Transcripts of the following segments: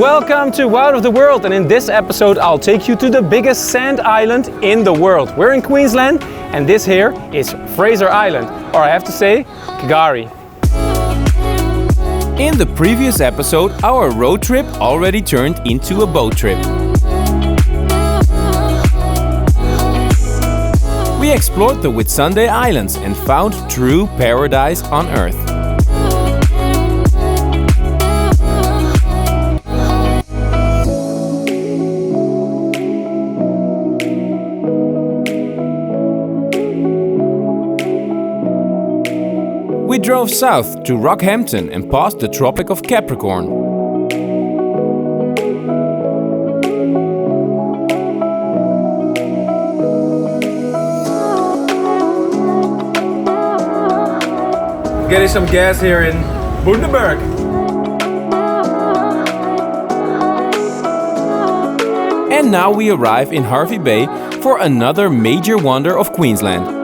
Welcome to Wout of the World, and in this episode I'll take you to the biggest sand island in the world. We're in Queensland and this here is Fraser Island, or I have to say, Kgari. In the previous episode, our road trip already turned into a boat trip. We explored the Whitsunday Islands and found true paradise on Earth. We drove south to Rockhampton and passed the Tropic of Capricorn. Getting some gas here in Bundaberg. And now we arrive in Hervey Bay for another major wonder of Queensland.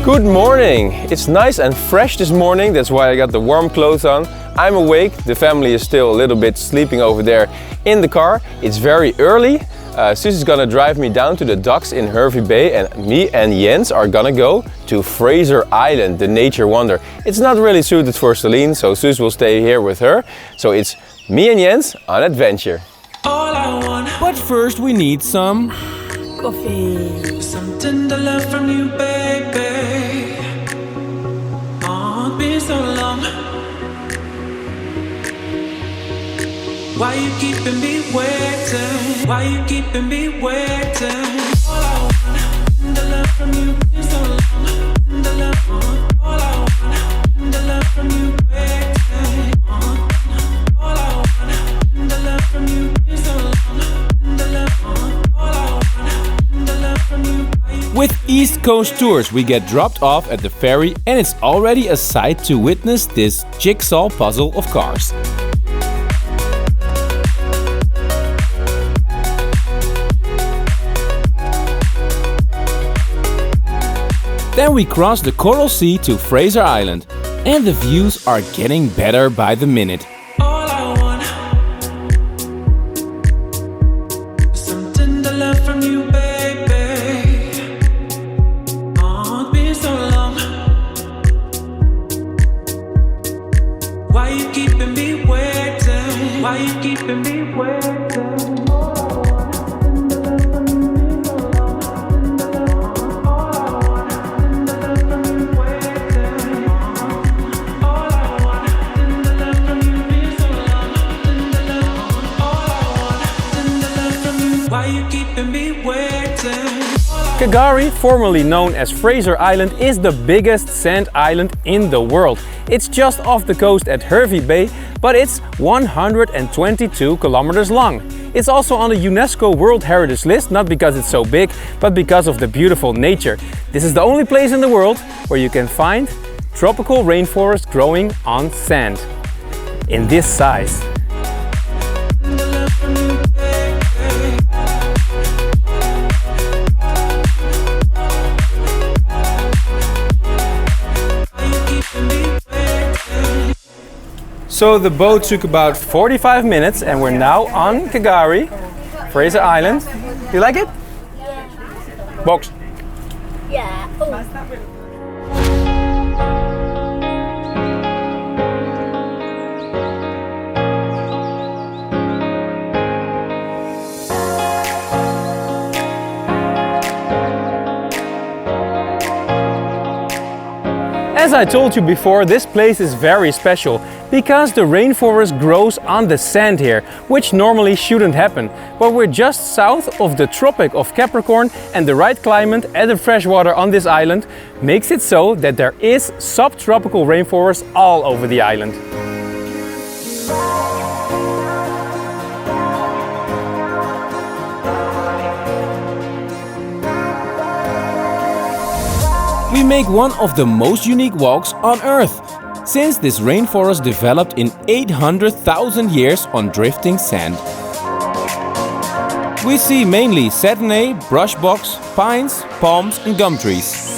Good morning! It's nice and fresh this morning, that's why I got the warm clothes on. I'm awake, the family is still a little bit sleeping over there in the car. It's very early. Susie's gonna drive me down to the docks in Hervey Bay, and me and Jens are gonna go to Fraser Island, the nature wonder. It's not really suited for Celine, so Susie will stay here with her. So it's me and Jens on adventure. But first we need some coffee. Something to love from you, baby. Oh, it's been so long. Why you keeping me waiting? Why you keeping me waiting? All I want, the love from you been so long. The love, all I want, the love from you waiting. All I want, the love from you been so long. The love, all I want, the love from you. With East Coast Tours, we get dropped off at the ferry and it's already a sight to witness this jigsaw puzzle of cars. Then we cross the Coral Sea to Fraser Island, and the views are getting better by the minute. All I want, something to love from you, baby. Oh, it's been so long. Why you keeping me waiting? Why you keeping me waiting? Kgari, formerly known as Fraser Island, is the biggest sand island in the world. It's just off the coast at Hervey Bay, but it's 122 kilometers long. It's also on the UNESCO World Heritage list, not because it's so big, but because of the beautiful nature. This is the only place in the world where you can find tropical rainforest growing on sand in this size. So the boat took about 45 minutes and we're now on Kgari, Fraser Island. You like it? Yeah. Box. Yeah. As I told you before, this place is very special because the rainforest grows on the sand here, which normally shouldn't happen. But we're just south of the Tropic of Capricorn, and the right climate and the freshwater on this island makes it so that there is subtropical rainforest all over the island. We make one of the most unique walks on Earth, since this rainforest developed in 800,000 years on drifting sand. We see mainly satinay, brushbox, pines, palms and gum trees.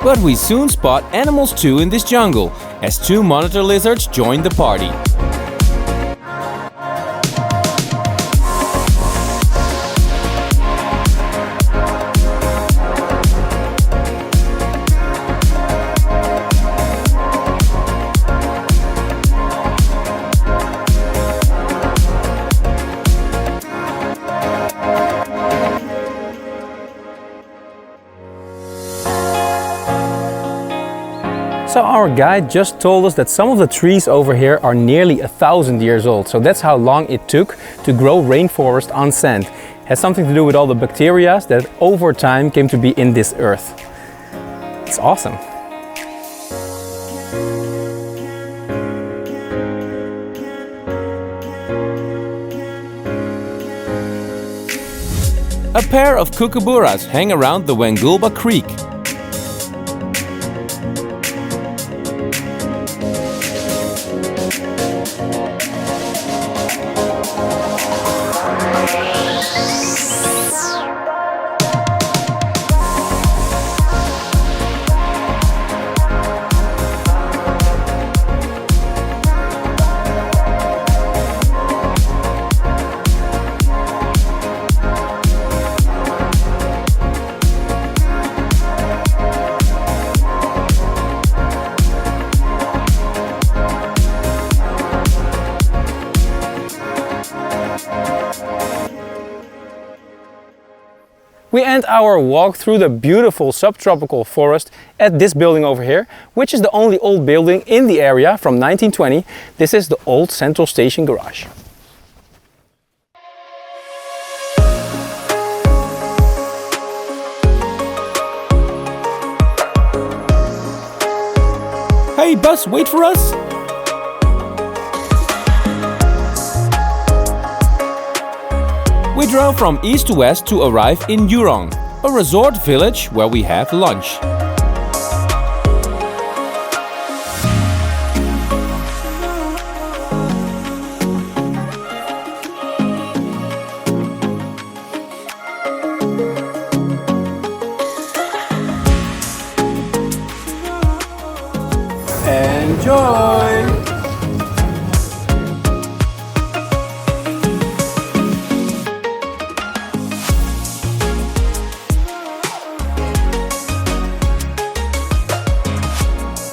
But we soon spot animals too in this jungle, as two monitor lizards join the party. So our guide just told us that some of the trees over here are nearly 1,000 years old. So that's how long it took to grow rainforest on sand. It has something to do with all the bacteria that over time came to be in this earth. It's awesome. A pair of kookaburras hang around the Wangulba Creek. We end our walk through the beautiful subtropical forest at this building over here, which is the only old building in the area from 1920. This is the old Central Station garage. Hey bus, wait for us! We drove from east to west to arrive in Jurong, a resort village where we have lunch. Enjoy!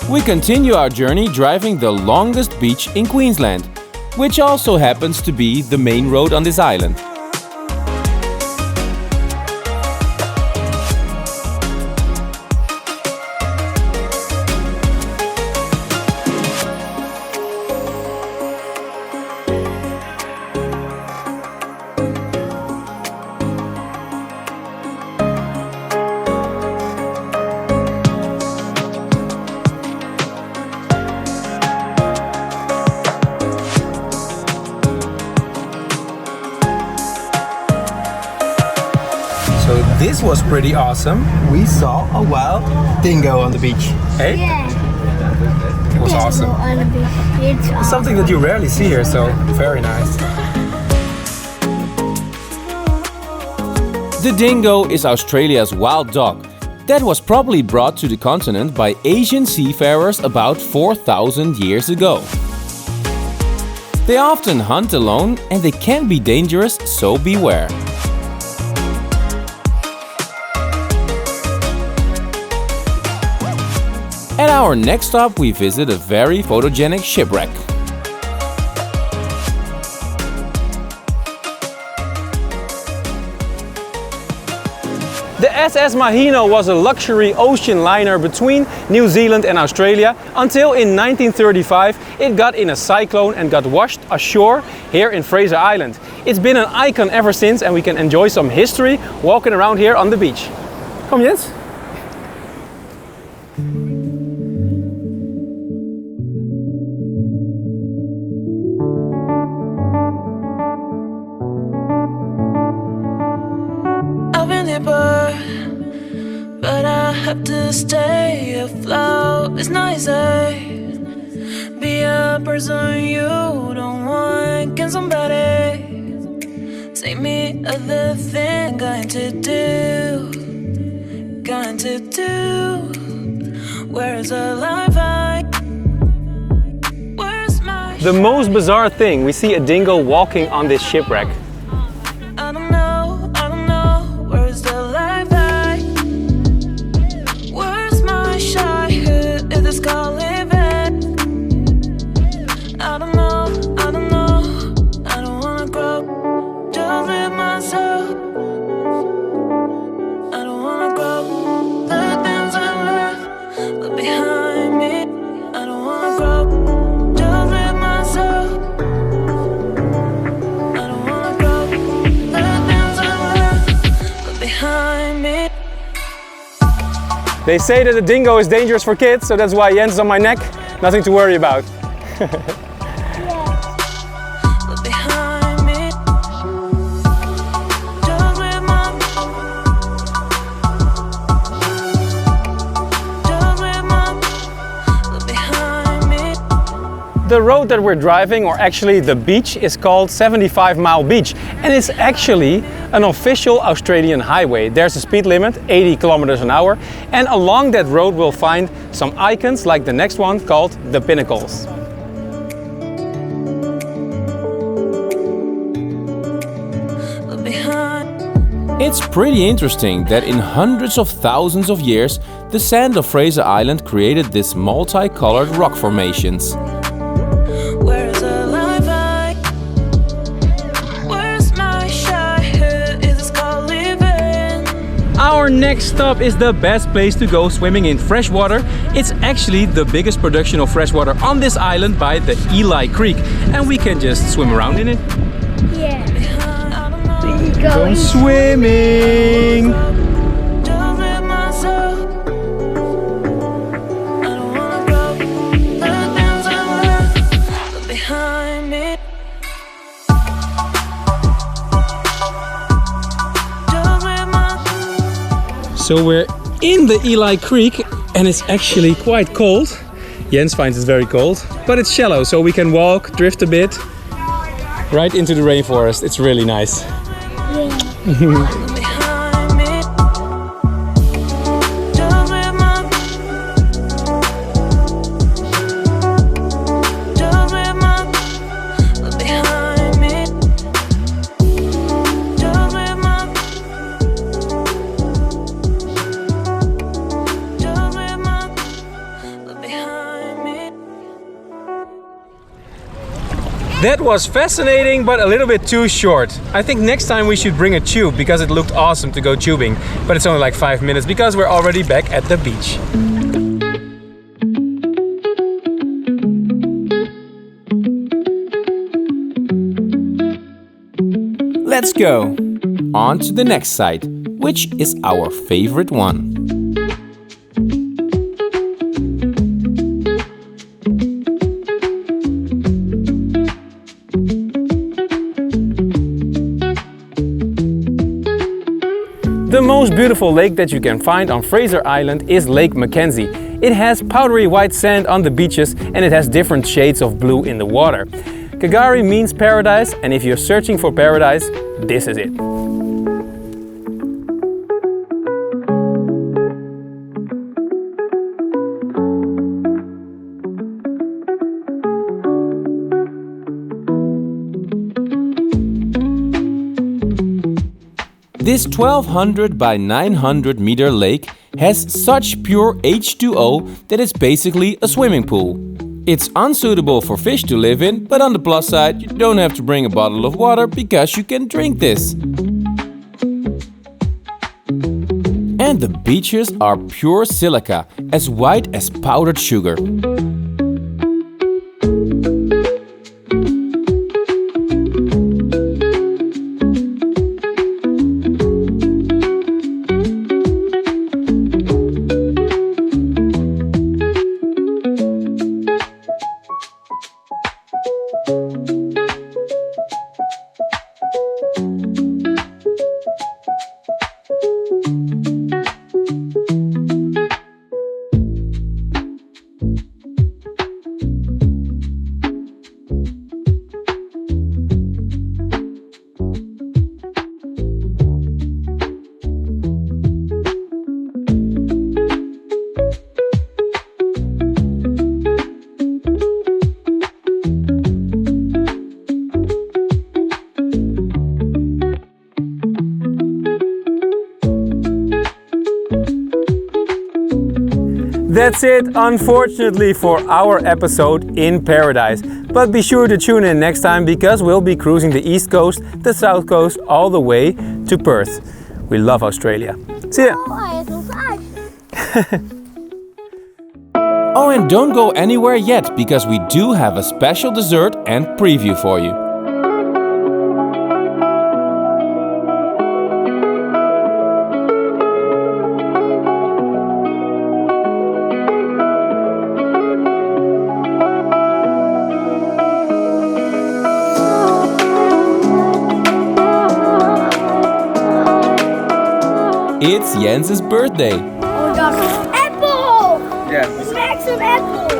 We continue our journey driving the longest beach in Queensland, which also happens to be the main road on this island. So this was pretty awesome. We saw a wild dingo on the beach. Hey? Yeah. It was awesome. On the beach. It's It's awesome. something that you rarely see here, so very nice. The dingo is Australia's wild dog that was probably brought to the continent by Asian seafarers about 4,000 years ago. They often hunt alone and they can be dangerous, so beware. At our next stop we visit a very photogenic shipwreck. The SS Mahino was a luxury ocean liner between New Zealand and Australia until in 1935 it got in a cyclone and got washed ashore here in Fraser Island. It's been an icon ever since and we can enjoy some history walking around here on the beach. Kom Jens? But I have to stay afloat. It's not easy. Be a person you don't want. Can somebody take me other thing? Going to do. Where's the life I? Where's my? The most bizarre thing, we see a dingo walking on this shipwreck. I don't know. Where's the life I? Where's my childhood? Is this called living? I don't know. I don't wanna grow. Just live myself. I don't wanna grow. The things I left behind me. I don't wanna grow. Just live myself. I don't wanna grow. The things I left behind me. They say that a dingo is dangerous for kids, so that's why Jens is on my neck. Nothing to worry about. Behind me. Just live my. Just live my. Behind me. The road that we're driving, or actually the beach, is called 75 Mile Beach, and it's actually an official Australian highway. There's a speed limit, 80 kilometers an hour, and along that road we'll find some icons like the next one called the Pinnacles. Behind. It's pretty interesting that in hundreds of thousands of years, the sand of Fraser Island created these multicolored rock formations. Where's the life I? Where's my childhood? Is this called living? Our next stop is the best place to go swimming in freshwater. It's actually the biggest production of freshwater on this island by the Eli Creek, and we can just swim around in it. Yeah. I don't know. We're Go going. swimming! Just live myself. I don't wanna grow. The things I left behind me. Just live my. So we're in the Eli Creek and it's actually quite cold. Jens finds it very cold, but it's shallow, so we can walk, drift a bit, right into the rainforest. It's really nice. Behind me. Just live my. Just live my. Behind me. Just live my. Just live my. Behind me. That was fascinating, but a little bit too short. I think next time we should bring a tube because it looked awesome to go tubing. But it's only like 5 minutes because we're already back at the beach. Let's go! On to the next site, which is our favorite one. The most beautiful lake that you can find on Fraser Island is Lake Mackenzie. It has powdery white sand on the beaches and it has different shades of blue in the water. Kgari means paradise, and if you're searching for paradise, this is it. This 1200 by 900 meter lake has such pure H2O that it's basically a swimming pool. It's unsuitable for fish to live in, but on the plus side, you don't have to bring a bottle of water because you can drink this. And the beaches are pure silica, as white as powdered sugar. That's it, unfortunately, for our episode in Paradise. But be sure to tune in next time because we'll be cruising the east coast, the south coast, all the way to Perth. We love Australia. See ya! Oh, and don't go anywhere yet, because we do have a special dessert and preview for you. It's Jens's birthday. Oh, God. Apple! Yeah. Smack some apples!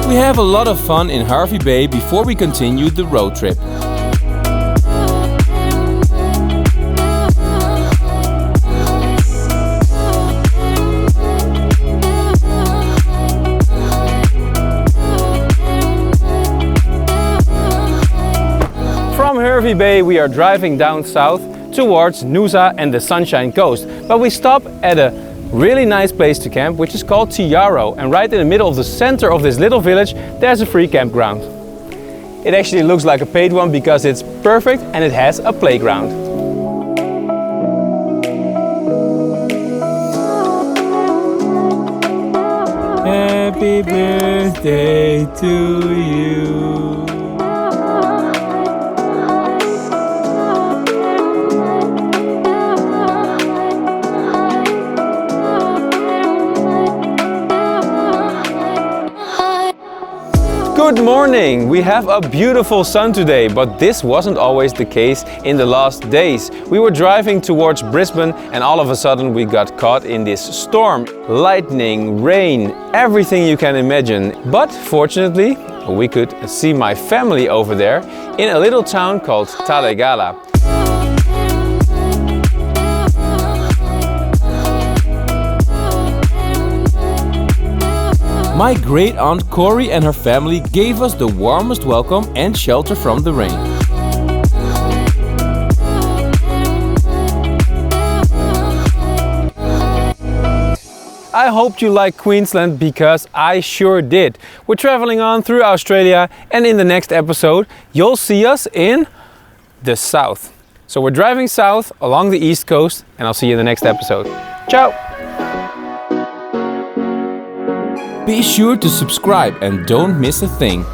We have a lot of fun in Hervey Bay before we continue the road trip. From Hervey Bay we are driving down south towards Noosa and the Sunshine Coast. But we stop at a really nice place to camp, which is called Tiaro. And right in the middle of the center of this little village, there's a free campground. It actually looks like a paid one because it's perfect and it has a playground. Happy birthday to you. Good morning! We have a beautiful sun today, but this wasn't always the case in the last days. We were driving towards Brisbane and all of a sudden we got caught in this storm. Lightning, rain, everything you can imagine. But fortunately, we could see my family over there in a little town called Talegala. My great aunt Kgari and her family gave us the warmest welcome and shelter from the rain. I hope you like Queensland because I sure did. We're traveling on through Australia and in the next episode you'll see us in the south. So we're driving south along the east coast and I'll see you in the next episode. Ciao! Be sure to subscribe and don't miss a thing.